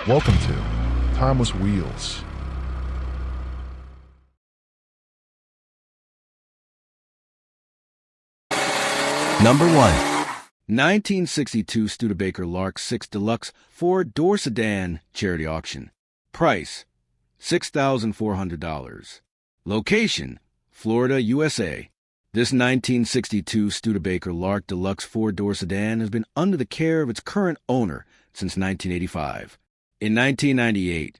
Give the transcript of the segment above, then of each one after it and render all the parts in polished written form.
Welcome to Timeless Wheels. Number 1. 1962 Studebaker Lark 6 Deluxe 4-door sedan charity auction. Price, $6,400. Location, Florida, USA. This 1962 Studebaker Lark Deluxe 4-door sedan has been under the care of its current owner since 1985. In 1998,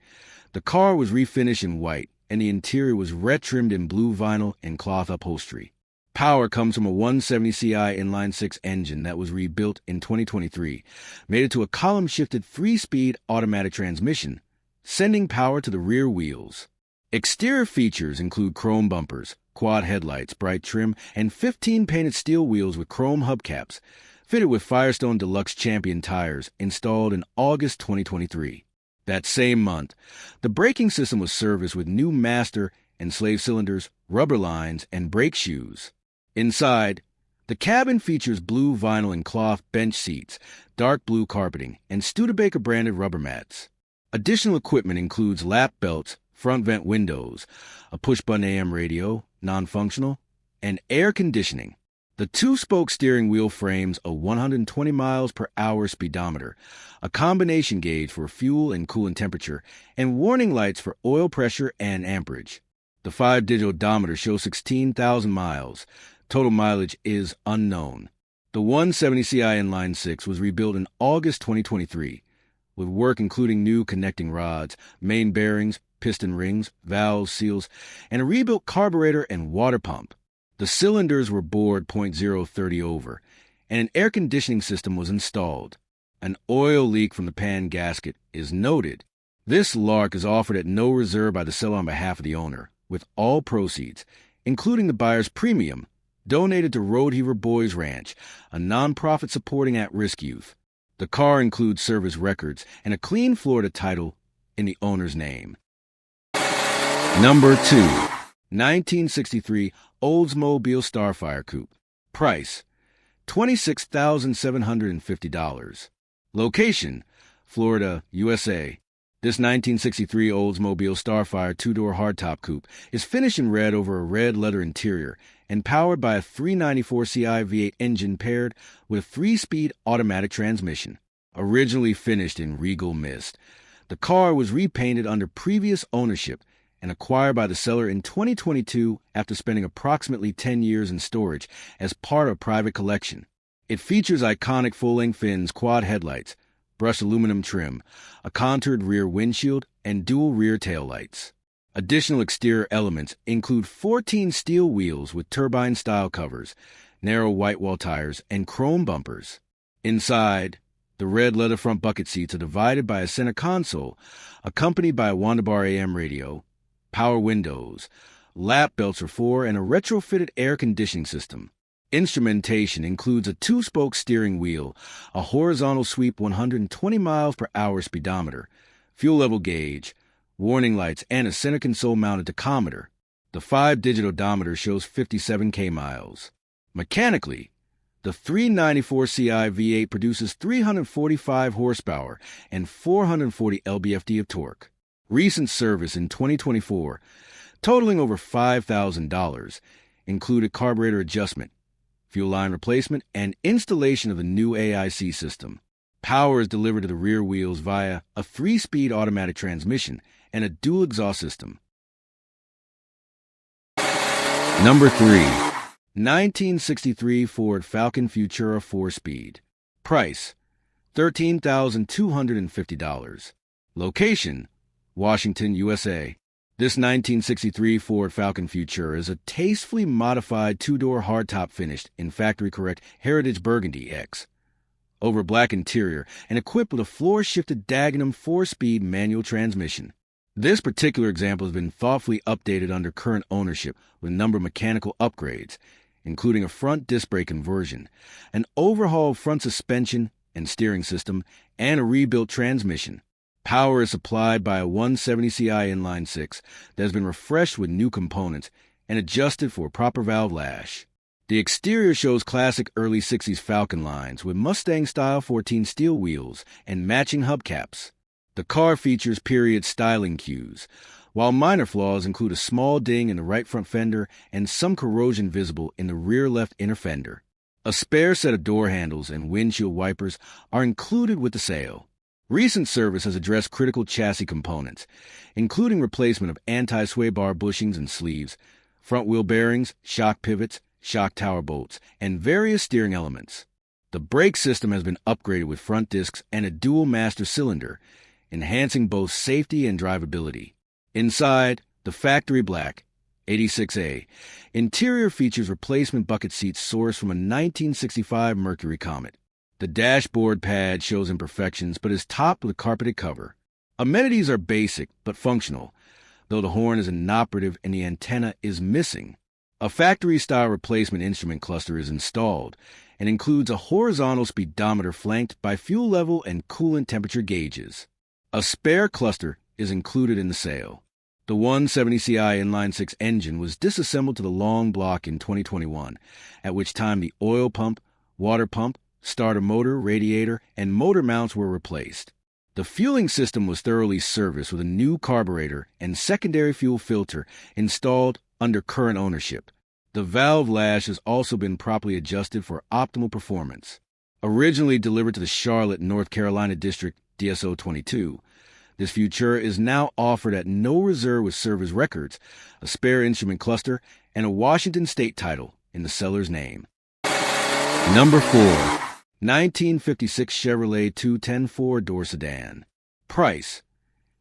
the car was refinished in white, and the interior was retrimmed in blue vinyl and cloth upholstery. Power comes from a 170 CI inline-6 engine that was rebuilt in 2023, made it to a column-shifted 3-speed automatic transmission, sending power to the rear wheels. Exterior features include chrome bumpers, quad headlights, bright trim, and 15 painted steel wheels with chrome hubcaps, fitted with Firestone Deluxe Champion tires, installed in August 2023. That same month, the braking system was serviced with new master and slave cylinders, rubber lines, and brake shoes. Inside, the cabin features blue vinyl and cloth bench seats, dark blue carpeting, and Studebaker-branded rubber mats. Additional equipment includes lap belts, front vent windows, a push-button AM radio, non-functional, and air conditioning. The 2-spoke steering wheel frames a 120 miles per hour speedometer, a combination gauge for fuel and coolant temperature, and warning lights for oil pressure and amperage. The 5-digital odometer shows 16,000 miles. Total mileage is unknown. The 170 CI inline-6 was rebuilt in August 2023, with work including new connecting rods, main bearings, piston rings, valves, seals, and a rebuilt carburetor and water pump. The cylinders were bored .030 over, and an air conditioning system was installed. An oil leak from the pan gasket is noted. This Lark is offered at no reserve by the seller on behalf of the owner, with all proceeds, including the buyer's premium, donated to Roadheaver Boys Ranch, a nonprofit supporting at-risk youth. The car includes service records and a clean Florida title in the owner's name. Number 2. 1963 Oldsmobile Starfire Coupe. Price, $26,750. Location, Florida, USA. This 1963 Oldsmobile Starfire 2-door hardtop coupe is finished in red over a red leather interior and powered by a 394 CI V8 engine paired with a 3-speed automatic transmission. Originally finished in regal mist, the car was repainted under previous ownership and acquired by the seller in 2022 after spending approximately 10 years in storage as part of a private collection. It features iconic full-length fins, quad headlights, brushed aluminum trim, a contoured rear windshield, and dual rear taillights. Additional exterior elements include 14 steel wheels with turbine-style covers, narrow white wall tires, and chrome bumpers. Inside, the red leather front bucket seats are divided by a center console, accompanied by a Wandabar AM radio, power windows, lap belts for 4, and a retrofitted air conditioning system. Instrumentation includes a 2-spoke steering wheel, a horizontal sweep 120 miles per hour speedometer, fuel level gauge, warning lights, and a center console mounted tachometer. The 5-digital odometer shows 57K miles. Mechanically, the 394 CI V8 produces 345 horsepower and 440 lb-ft of torque. Recent service in 2024, totaling over $5,000, included carburetor adjustment, fuel line replacement, and installation of the new AIC system. Power is delivered to the rear wheels via a 3-speed automatic transmission and a dual exhaust system. Number 3. 1963 Ford Falcon Futura 4-speed. Price, $13,250. Location, Washington, USA. This 1963 Ford Falcon Futura is a tastefully modified 2-door hardtop finished in factory-correct Heritage Burgundy X over black interior and equipped with a floor-shifted Dagenham 4-speed manual transmission. This particular example has been thoughtfully updated under current ownership with a number of mechanical upgrades, including a front disc brake conversion, an overhauled front suspension and steering system, and a rebuilt transmission. Power is supplied by a 170 CI inline-6 that has been refreshed with new components and adjusted for a proper valve lash. The exterior shows classic early 60s Falcon lines with Mustang-style 14 steel wheels and matching hubcaps. The car features period styling cues, while minor flaws include a small ding in the right front fender and some corrosion visible in the rear left inner fender. A spare set of door handles and windshield wipers are included with the sale. Recent service has addressed critical chassis components, including replacement of anti-sway bar bushings and sleeves, front wheel bearings, shock pivots, shock tower bolts, and various steering elements. The brake system has been upgraded with front discs and a dual master cylinder, enhancing both safety and drivability. Inside, the factory black 86A interior features replacement bucket seats sourced from a 1965 Mercury Comet. The dashboard pad shows imperfections but is topped with a carpeted cover. Amenities are basic but functional, though the horn is inoperative and the antenna is missing. A factory-style replacement instrument cluster is installed and includes a horizontal speedometer flanked by fuel level and coolant temperature gauges. A spare cluster is included in the sale. The 170Ci inline-six engine was disassembled to the long block in 2021, at which time the oil pump, water pump, starter motor, radiator, and motor mounts were replaced. The fueling system was thoroughly serviced with a new carburetor and secondary fuel filter installed under current ownership. The valve lash has also been properly adjusted for optimal performance. Originally delivered to the Charlotte, North Carolina District DSO 22, this Futura is now offered at no reserve with service records, a spare instrument cluster, and a Washington state title in the seller's name. Number 4. 1956 Chevrolet 210 four-door sedan. Price,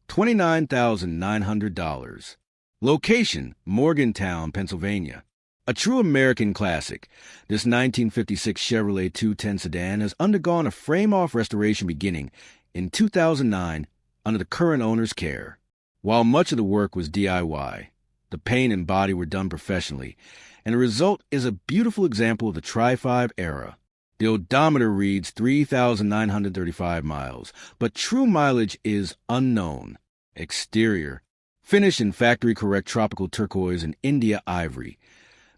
$29,900. Location, Morgantown, Pennsylvania. A true American classic, this 1956 Chevrolet 210 sedan has undergone a frame-off restoration beginning in 2009 under the current owner's care. While much of the work was DIY, the paint and body were done professionally, and the result is a beautiful example of the Tri-5 era. The odometer reads 3,935 miles, but true mileage is unknown. Exterior, finished in factory-correct tropical turquoise and India ivory.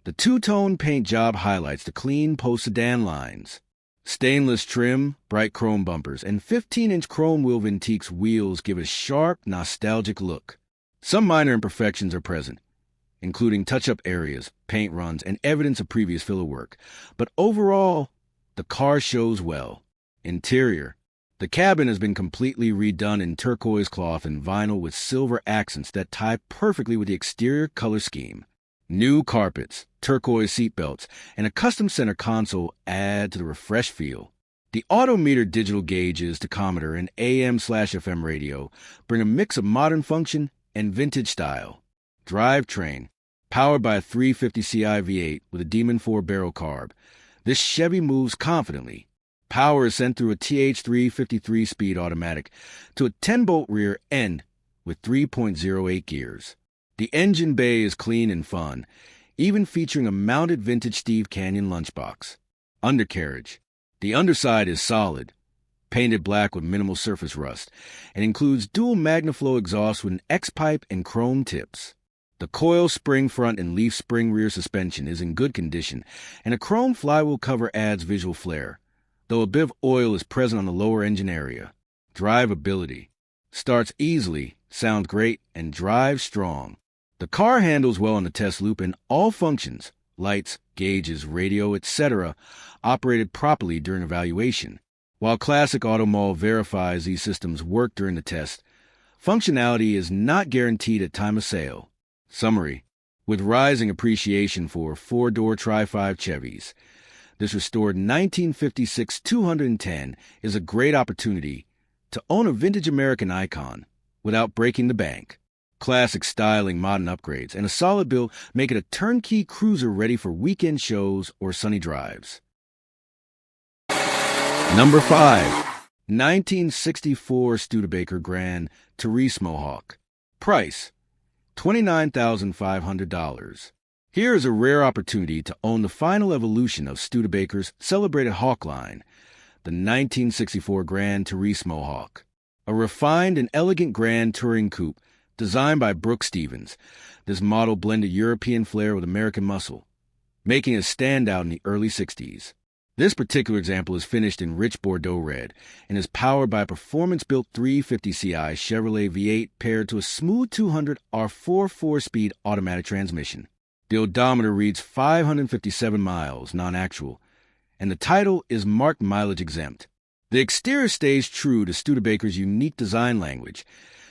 The two-tone paint job highlights the clean post-sedan lines. Stainless trim, bright chrome bumpers, and 15-inch chrome wheel Vintique's wheels give a sharp, nostalgic look. Some minor imperfections are present, including touch-up areas, paint runs, and evidence of previous filler work. But overall, the car shows well. Interior. The cabin has been completely redone in turquoise cloth and vinyl with silver accents that tie perfectly with the exterior color scheme. New carpets, turquoise seatbelts, and a custom center console add to the refreshed feel. The odometer digital gauges, tachometer, and AM/FM radio bring a mix of modern function and vintage style. Drivetrain, powered by a 350Ci V8 with a Demon 4 barrel carb. This Chevy moves confidently. Power is sent through a TH3 53-speed automatic to a 10-bolt rear end with 3.08 gears. The engine bay is clean and fun, even featuring a mounted vintage Steve Canyon lunchbox. Undercarriage. The underside is solid, painted black with minimal surface rust, and includes dual MagnaFlow exhaust with an X-pipe and chrome tips. The coil spring front and leaf spring rear suspension is in good condition, and a chrome flywheel cover adds visual flair, though a bit of oil is present on the lower engine area. Drivability. Starts easily, sounds great, and drives strong. The car handles well on the test loop and all functions, lights, gauges, radio, etc., operated properly during evaluation. While Classic Auto Mall verifies these systems work during the test, functionality is not guaranteed at time of sale. Summary. With rising appreciation for four-door Tri-5 Chevys, this restored 1956 210 is a great opportunity to own a vintage American icon without breaking the bank. Classic styling, modern upgrades, and a solid build make it a turnkey cruiser ready for weekend shows or sunny drives. Number 5. 1964 Studebaker Grand Turismo Mohawk. Price, $29,500. Here is a rare opportunity to own the final evolution of Studebaker's celebrated Hawk line, the 1964 Grand Turismo Mohawk. A refined and elegant Grand Touring Coupe designed by Brooke Stevens, this model blended European flair with American muscle, making it a standout in the early 60s. This particular example is finished in rich Bordeaux red and is powered by a performance-built 350ci Chevrolet V8 paired to a smooth 200 R4 4-speed automatic transmission. The odometer reads 557 miles, non-actual, and the title is marked mileage exempt. The exterior stays true to Studebaker's unique design language,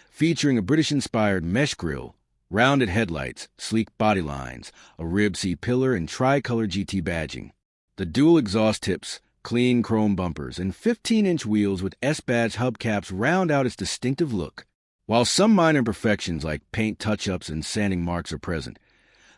featuring a British-inspired mesh grille, rounded headlights, sleek body lines, a rib C-pillar, and tri-color GT badging. The dual exhaust tips, clean chrome bumpers, and 15-inch wheels with S-badge hubcaps round out its distinctive look. While some minor imperfections like paint touch-ups and sanding marks are present,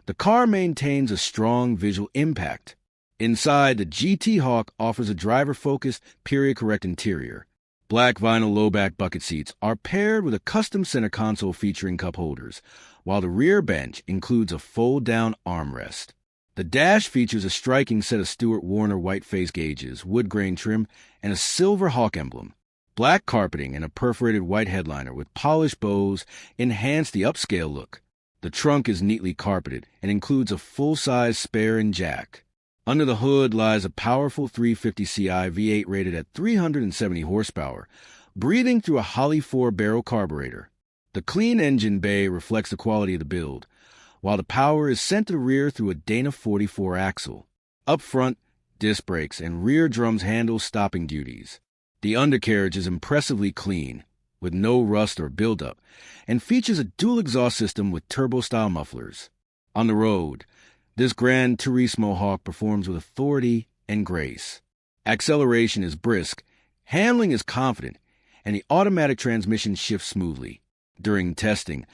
the car maintains a strong visual impact. Inside, the GT Hawk offers a driver-focused, period-correct interior. Black vinyl low-back bucket seats are paired with a custom center console featuring cup holders, while the rear bench includes a fold-down armrest. The dash features a striking set of Stewart Warner white face gauges, wood grain trim, and a silver Hawk emblem. Black carpeting and a perforated white headliner with polished bows enhance the upscale look. The trunk is neatly carpeted and includes a full-size spare and jack. Under the hood lies a powerful 350ci V8 rated at 370 horsepower, breathing through a Holly 4-barrel carburetor. The clean engine bay reflects the quality of the build, while the power is sent to the rear through a Dana 44 axle. Up front, disc brakes and rear drums handle stopping duties. The undercarriage is impressively clean, with no rust or buildup, and features a dual exhaust system with turbo-style mufflers. On the road, this Grand Turismo Mohawk performs with authority and grace. Acceleration is brisk, handling is confident, and the automatic transmission shifts smoothly. During testing,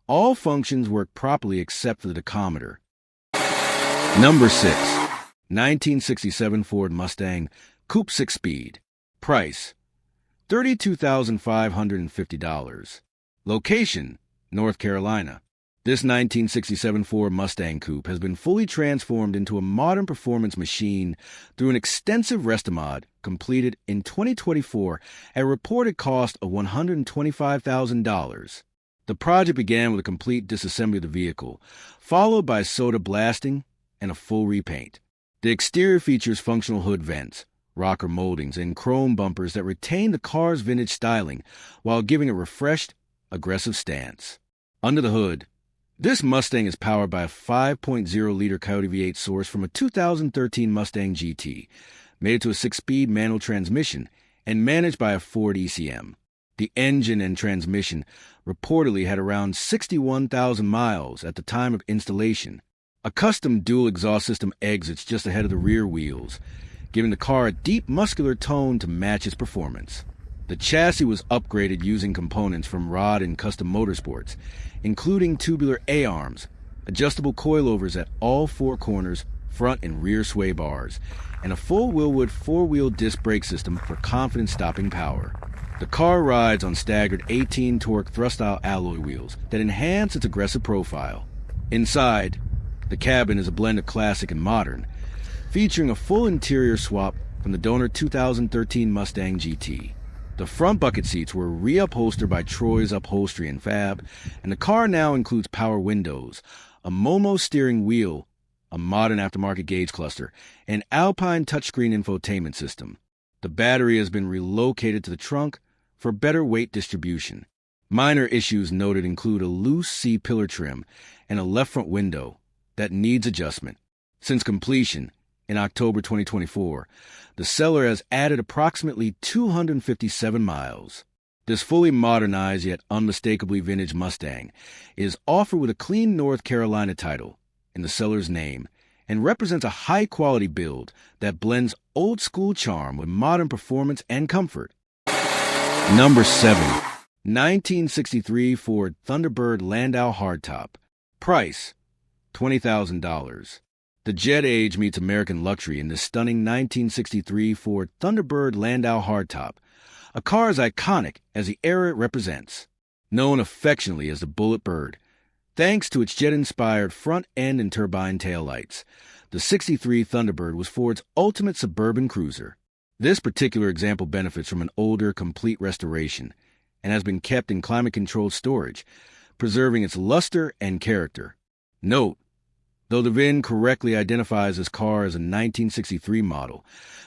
all functions work properly except for the tachometer. Number 6. 1967 Ford Mustang Coupe 6-speed. Price: $32,550. Location: North Carolina. This 1967 Ford Mustang Coupe has been fully transformed into a modern performance machine through an extensive restomod completed in 2024 at a reported cost of $125,000. The project began with a complete disassembly of the vehicle, followed by soda blasting and a full repaint. The exterior features functional hood vents, rocker moldings, and chrome bumpers that retain the car's vintage styling while giving a refreshed, aggressive stance. Under the hood, this Mustang is powered by a 5.0-liter Coyote V8 source from a 2013 Mustang GT, mated to a 6-speed manual transmission and managed by a Ford ECM. The engine and transmission reportedly had around 61,000 miles at the time of installation. A custom dual exhaust system exits just ahead of the rear wheels, giving the car a deep muscular tone to match its performance. The chassis was upgraded using components from Rod and Custom Motorsports, including tubular A-arms, adjustable coilovers at all 4 corners, front and rear sway bars, and a full Willwood 4-wheel disc brake system for confident stopping power. The car rides on staggered 18-torque thrust-style alloy wheels that enhance its aggressive profile. Inside, the cabin is a blend of classic and modern, featuring a full interior swap from the donor 2013 Mustang GT. The front bucket seats were reupholstered by Troy's Upholstery and Fab, and the car now includes power windows, a Momo steering wheel, a modern aftermarket gauge cluster, and Alpine touchscreen infotainment system. The battery has been relocated to the trunk for better weight distribution. Minor issues noted include a loose C-pillar trim and a left front window that needs adjustment. Since completion, in October 2024, the seller has added approximately 257 miles. This fully modernized yet unmistakably vintage Mustang is offered with a clean North Carolina title in the seller's name and represents a high-quality build that blends old-school charm with modern performance and comfort. Number 7. 1963 Ford Thunderbird Landau Hardtop. Price: $20,000. The jet age meets American luxury in this stunning 1963 Ford Thunderbird Landau Hardtop, a car as iconic as the era it represents. Known affectionately as the Bullet Bird, thanks to its jet-inspired front end and turbine taillights, the '63 Thunderbird was Ford's ultimate suburban cruiser. This particular example benefits from an older, complete restoration and has been kept in climate-controlled storage, preserving its luster and character. Note, Though the VIN correctly identifies this car as a 1963 model,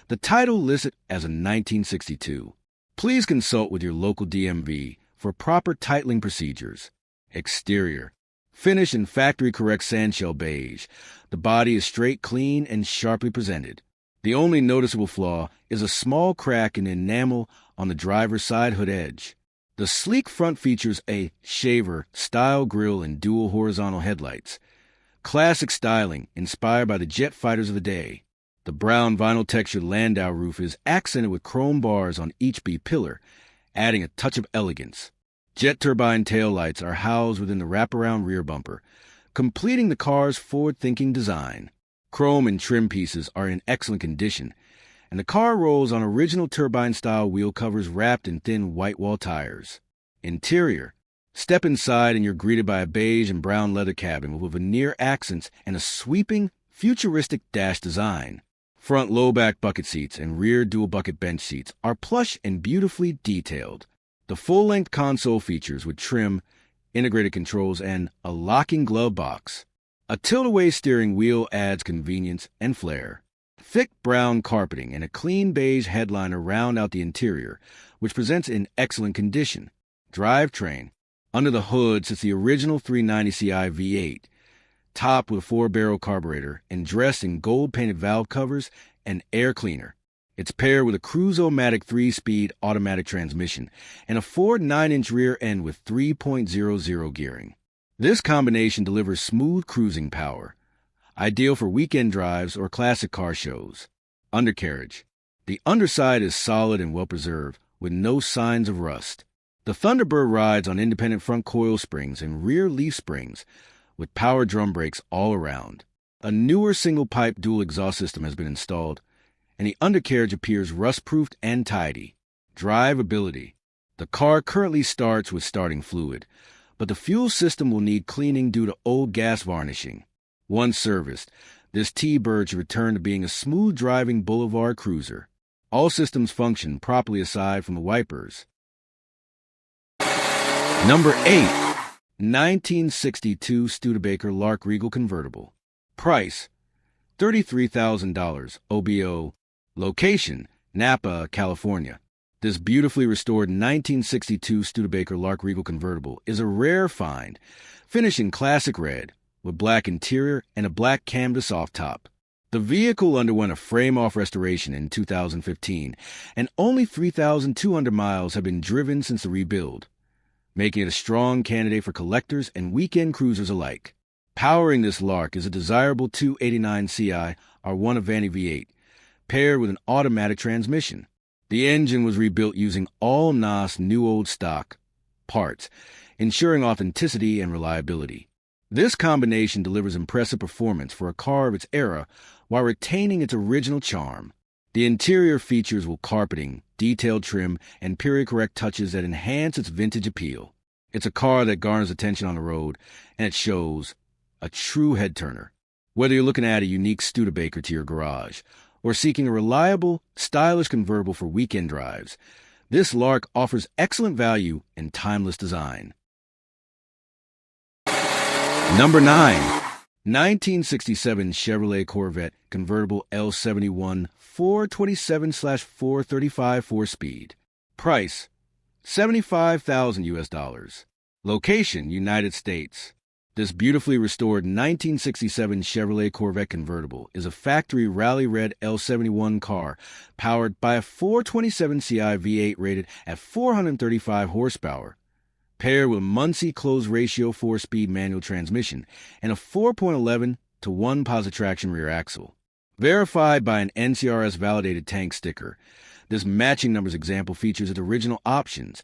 the title lists it as a 1962. Please consult with your local DMV for proper titling procedures. Exterior. Finish in factory-correct sandshell beige. The body is straight, clean, and sharply presented. The only noticeable flaw is a small crack in the enamel on the driver's side hood edge. The sleek front features a shaver-style grille and dual horizontal headlights. Classic styling inspired by the jet fighters of the day. The brown vinyl-textured Landau roof is accented with chrome bars on each B pillar, adding a touch of elegance. Jet turbine taillights are housed within the wraparound rear bumper, completing the car's forward-thinking design. Chrome and trim pieces are in excellent condition, and the car rolls on original turbine-style wheel covers wrapped in thin white wall tires. Interior. Step inside and you're greeted by a beige and brown leather cabin with veneer accents and a sweeping, futuristic dash design. Front low-back bucket seats and rear dual-bucket bench seats are plush and beautifully detailed. The full-length console features with trim, integrated controls, and a locking glove box. A tilt-away steering wheel adds convenience and flair. Thick brown carpeting and a clean beige headliner round out the interior, which presents in excellent condition. Drivetrain. Under the hood sits the original 390ci V8, topped with a 4-barrel carburetor and dressed in gold-painted valve covers and air cleaner. It's paired with a Cruise-O-Matic 3-speed automatic transmission and a Ford 9-inch rear end with 3.00 gearing. This combination delivers smooth cruising power, ideal for weekend drives or classic car shows. Undercarriage. The underside is solid and well-preserved, with no signs of rust. The Thunderbird rides on independent front coil springs and rear leaf springs, with power drum brakes all around. A newer single-pipe dual exhaust system has been installed, and the undercarriage appears rust-proofed and tidy. Drivability. The car currently starts with starting fluid, but the fuel system will need cleaning due to old gas varnishing. Once serviced, this T-Bird should return to being a smooth-driving boulevard cruiser. All systems function properly aside from the wipers. Number 8. 1962 Studebaker Lark Regal Convertible. Price, $33,000 OBO. Location, Napa, California. This beautifully restored 1962 Studebaker Lark Regal Convertible is a rare find, finished in classic red, with black interior and a black canvas off-top. The vehicle underwent a frame-off restoration in 2015, and only 3,200 miles have been driven since the rebuild, making it a strong candidate for collectors and weekend cruisers alike. Powering this Lark is a desirable 289ci R1 Avanti V8, paired with an automatic transmission. The engine was rebuilt using all NOS new old stock parts, ensuring authenticity and reliability. This combination delivers impressive performance for a car of its era while retaining its original charm. The interior features will carpeting, detailed trim, and period-correct touches that enhance its vintage appeal. It's a car that garners attention on the road, and it shows. A true head-turner. Whether you're looking to add a unique Studebaker to your garage or seeking a reliable, stylish convertible for weekend drives, this Lark offers excellent value and timeless design. Number 9. 1967 Chevrolet Corvette Convertible L71 427/435 4-speed. Price, $75,000 Location, United States. This beautifully restored 1967 Chevrolet Corvette convertible is a factory rally red L71 car powered by a 427ci V8 rated at 435 horsepower, paired with a Muncie closed ratio 4-speed manual transmission and a 4.11 to 1 positive traction rear axle. Verified by an NCRS validated tank sticker, this matching numbers example features its original options,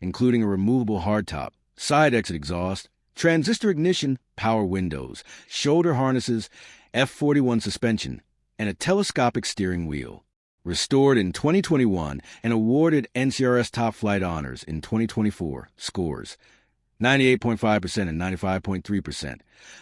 including a removable hardtop, side exit exhaust, transistor ignition, power windows, shoulder harnesses, F41 suspension, and a telescopic steering wheel. Restored in 2021 and awarded NCRS Top Flight Honors in 2024. Scores 98.5% and 95.3%.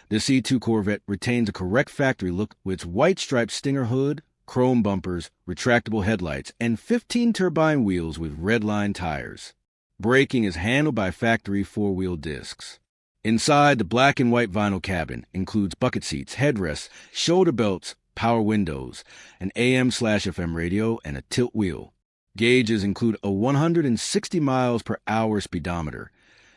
The C2 Corvette retains a correct factory look with its white striped Stinger hood, chrome bumpers, retractable headlights, and 15 turbine wheels with red line tires. Braking is handled by factory 4-wheel discs. Inside, the black and white vinyl cabin includes bucket seats, headrests, shoulder belts, power windows, an AM/FM radio, and a tilt wheel. Gauges include a 160 miles per hour speedometer,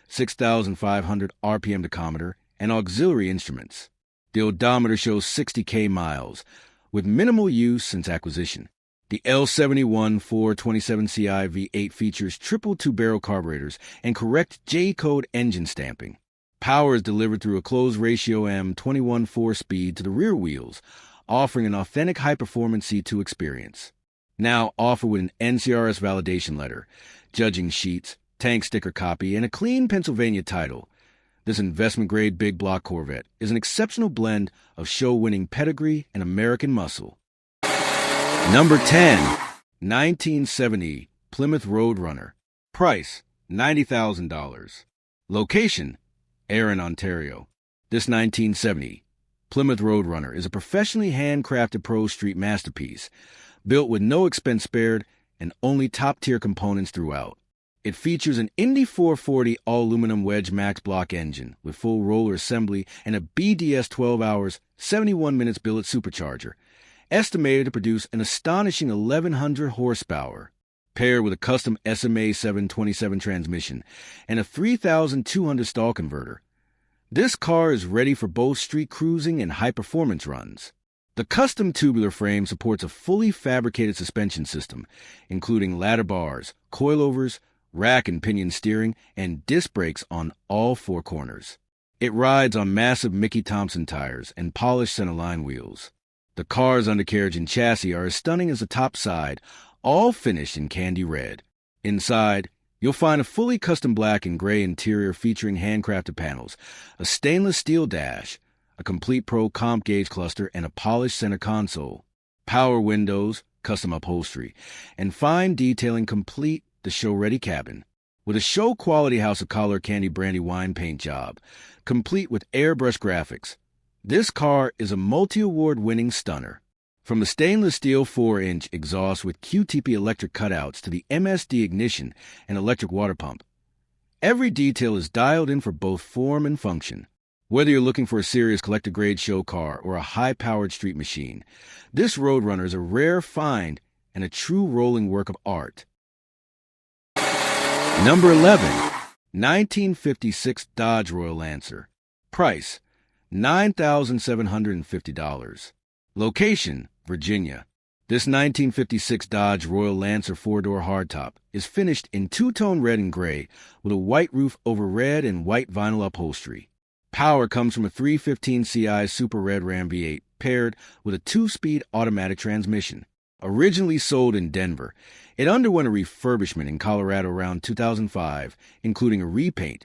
6,500 RPM tachometer, and auxiliary instruments. The odometer shows 60K miles, with minimal use since acquisition. The L71 427CI V8 features triple two-barrel carburetors and correct J-code engine stamping. Power is delivered through a closed-ratio M21 4-speed to the rear wheels, offering an authentic high-performance C2 experience. Now offered with an NCRS validation letter, judging sheets, tank sticker copy, and a clean Pennsylvania title. This investment-grade big block Corvette is an exceptional blend of show-winning pedigree and American muscle. Number 10, 1970 Plymouth Roadrunner. Price, $90,000. Location, Erin, Ontario. This 1970 Plymouth Roadrunner is a professionally handcrafted pro street masterpiece, built with no expense spared and only top-tier components throughout. It features an Indy 440 all-aluminum wedge max block engine with full roller assembly and a BDS 12 hours, 71 minutes billet supercharger, estimated to produce an astonishing 1,100 horsepower, paired with a custom SMA 727 transmission and a 3,200 stall converter. This car is ready for both street cruising and high-performance runs. The custom tubular frame supports a fully fabricated suspension system, including ladder bars, coilovers, rack and pinion steering, and disc brakes on all four corners. It rides on massive Mickey Thompson tires and polished centerline wheels. The car's undercarriage and chassis are as stunning as the top side, all finished in candy red. Inside, you'll find a fully custom black and gray interior featuring handcrafted panels, a stainless steel dash, a complete Pro comp gauge cluster, and a polished center console. Power windows, custom upholstery, and fine detailing complete the show-ready cabin, with a show-quality House of Collar candy brandy wine paint job, complete with airbrush graphics. This car is a multi-award-winning stunner. From the stainless steel 4-inch exhaust with QTP electric cutouts to the MSD ignition and electric water pump, every detail is dialed in for both form and function. Whether you're looking for a serious collector-grade show car or a high-powered street machine, this Roadrunner is a rare find and a true rolling work of art. Number 11, 1956 Dodge Royal Lancer. Price, $9,750. Location, Virginia. This 1956 Dodge Royal Lancer 4-door hardtop is finished in two-tone red and gray with a white roof over red and white vinyl upholstery. Power comes from a 315 CI Super Red Ram V8 paired with a 2-speed automatic transmission. Originally sold in Denver, it underwent a refurbishment in Colorado around 2005, including a repaint,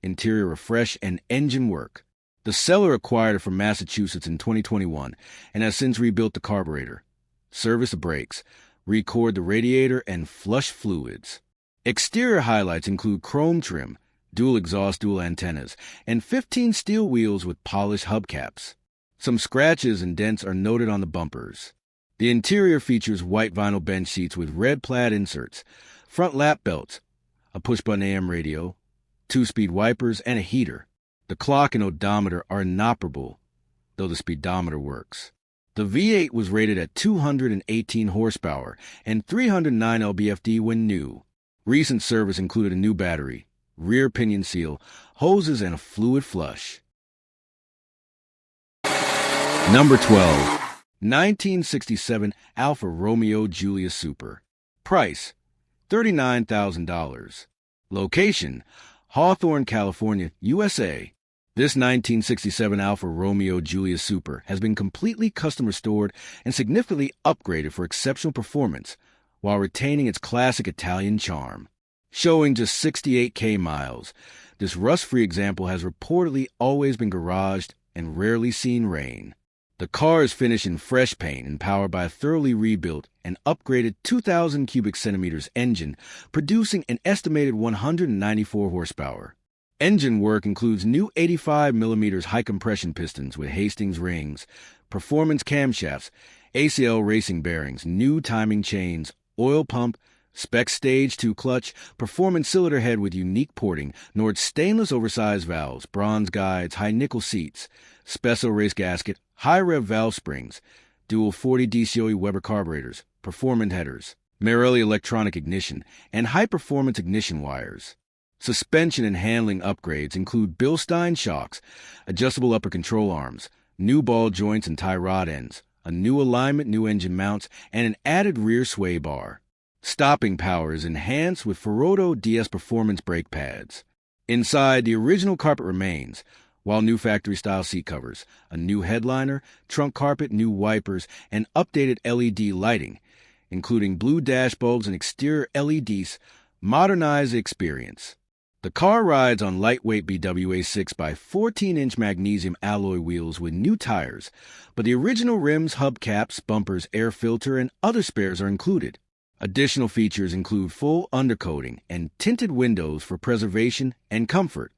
interior refresh, and engine work. The seller acquired it from Massachusetts in 2021 and has since rebuilt the carburetor, serviced the brakes, recored the radiator, and flushed fluids. Exterior highlights include chrome trim, dual exhaust dual antennas, and 15 steel wheels with polished hubcaps. Some scratches and dents are noted on the bumpers. The interior features white vinyl bench seats with red plaid inserts, front lap belts, a push-button AM radio, 2-speed wipers, and a heater. The clock and odometer are inoperable, though the speedometer works. The V8 was rated at 218 horsepower and 309 lb-ft when new. Recent service included a new battery, rear pinion seal, hoses, and a fluid flush. Number 12, 1967 Alfa Romeo Giulia Super. Price, $39,000. Location, Hawthorne, California, USA. This 1967 Alfa Romeo Giulia Super has been completely custom restored and significantly upgraded for exceptional performance while retaining its classic Italian charm. Showing just 68K miles, this rust-free example has reportedly always been garaged and rarely seen rain. The car is finished in fresh paint and powered by a thoroughly rebuilt and upgraded 2,000 cubic centimeters engine, producing an estimated 194 horsepower. Engine work includes new 85mm high-compression pistons with Hastings rings, performance camshafts, ACL racing bearings, new timing chains, oil pump, Spec stage 2 clutch, performance cylinder head with unique porting, Nord stainless oversized valves, bronze guides, high nickel seats, Spesso race gasket, high rev valve springs, dual 40 DCOE Weber carburetors, performance headers, Marelli electronic ignition, and high-performance ignition wires. Suspension and handling upgrades include Bilstein shocks, adjustable upper control arms, new ball joints and tie rod ends, a new alignment, new engine mounts, and an added rear sway bar. Stopping power is enhanced with Ferodo DS Performance brake pads. Inside, the original carpet remains, while new factory-style seat covers, a new headliner, trunk carpet, new wipers, and updated LED lighting, including blue dash bulbs and exterior LEDs, modernize the experience. The car rides on lightweight BWA 6x14-inch magnesium alloy wheels with new tires, but the original rims, hubcaps, bumpers, air filter, and other spares are included. Additional features include full undercoating and tinted windows for preservation and comfort.